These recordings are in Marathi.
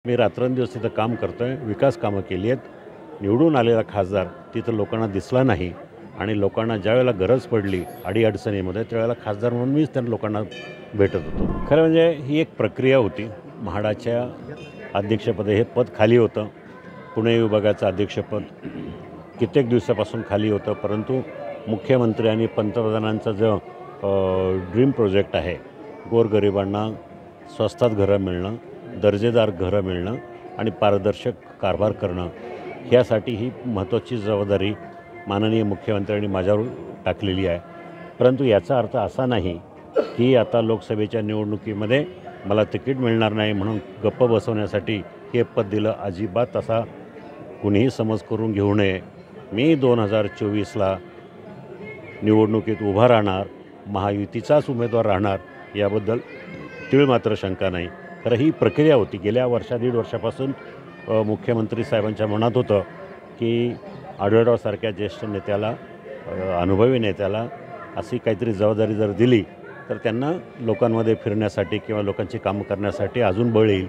मी रात्रंदिवस तिथं काम करतोय, विकास कामं केली आहेत. निवडून आलेला खासदार तिथं लोकांना दिसला नाही आणि लोकांना ज्यावेळेला गरज पडली अडीअडचणीमध्ये त्यावेळेला खासदार म्हणून मीच त्या लोकांना भेटत होतो. खरं म्हणजे ही एक प्रक्रिया होती. म्हाडाच्या अध्यक्षपदी हे पद खाली होतं. पुणे विभागाचं अध्यक्षपद कित्येक दिवसापासून खाली होतं, परंतु मुख्यमंत्री आणि पंतप्रधानांचा जो ड्रीम प्रोजेक्ट आहे, गोरगरिबांना स्वस्तात घरं मिळणं, दर्जेदार घरं मिळणं आणि पारदर्शक कारभार करणं, ह्यासाठी ही महत्त्वाची जबाबदारी माननीय मुख्यमंत्र्यांनी माझ्यावर टाकलेली आहे. परंतु याचा अर्थ असा नाही की आता लोकसभेच्या निवडणुकीमध्ये मला तिकीट मिळणार नाही म्हणून गप्प बसवण्यासाठी हे पद दिलं. अजिबात असा कुणीही समज करून घेऊ नये. मी 2024ला निवडणुकीत उभा राहणार, महायुतीचाच उमेदवार राहणार, याबद्दल तीळ मात्र शंका नाही. तर ही प्रक्रिया होती. गेल्या दीड वर्षापासून मुख्यमंत्री साहेबांच्या मनात होतं की आढळरावसारख्या ज्येष्ठ नेत्याला, अनुभवी नेत्याला अशी काहीतरी जबाबदारी जर दिली तर त्यांना लोकांमध्ये फिरण्यासाठी किंवा लोकांची कामं करण्यासाठी अजून बळ येईल,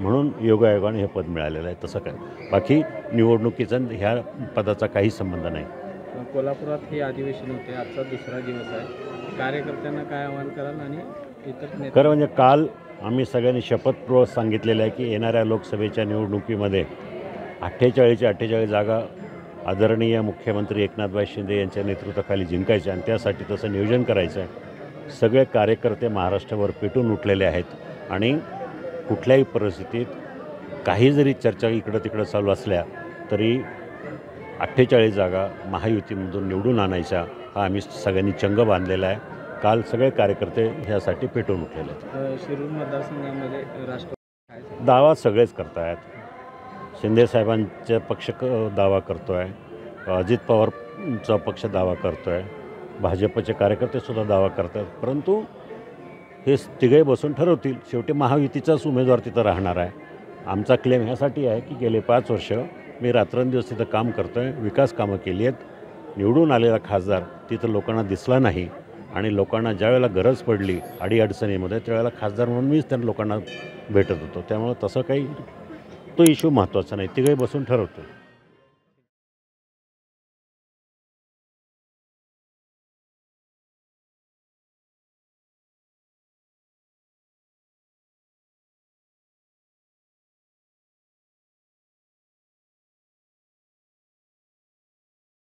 म्हणून योगायोगाने हे पद मिळालेलं आहे. तसं काय बाकी निवडणुकीचा ह्या पदाचा काही संबंध नाही. कोल्हापुरात हे अधिवेशन होते, आजचा दुसरा दिवस आहे. कार्यकर्त्यांना काय आवाहन कराल आणि इतर खरं म्हणजे काल आम्ही सगळ्यांनी शपथपूर्वक सांगितलेलं आहे की येणाऱ्या लोकसभेच्या निवडणुकीमध्ये 48 जागा आदरणीय मुख्यमंत्री एकनाथभाई शिंदे यांच्या नेतृत्वाखाली जिंकायच्या आणि त्यासाठी तसं नियोजन करायचं आहे. सगळे कार्यकर्ते महाराष्ट्रावर पेटून उठलेले आहेत आणि कुठल्याही परिस्थितीत काही जरी चर्चा इकडं तिकडं चालू असल्या तरी 48 जागा महायुतीमधून निवडून आणायच्या हा आम्ही सगळ्यांनी चंग बांधलेला आहे. काल सगळे कार्यकर्ते ह्यासाठी पेटून उठलेले आहेत. शिरूर मतदारसंघामध्ये राष्ट्रवादी दावा सगळेच करत आहेत. शिंदेसाहेबांचा पक्ष दावा करतो आहे, अजित पवारचा पक्ष दावा करतो आहे, भाजपचे कार्यकर्तेसुद्धा दावा करतात. परंतु हे तिघे बसून ठरवतील. शेवटी महायुतीचाच उमेदवार तिथं राहणार आहे. आमचा क्लेम ह्यासाठी आहे की गेले 5 वर्ष मी रात्रंदिवस तिथं काम करतो आहे, विकास कामं केली आहेत. निवडून आलेला खासदार तिथं लोकांना दिसला नाही आणि लोकांना ज्यावेळेला गरज पडली अडीअडचणीमध्ये त्यावेळेला खासदार म्हणून मीच त्या लोकांना भेटत होतो. त्यामुळं तसं काही तो इश्यू महत्त्वाचा नाही. तिघे बसून ठरवतो.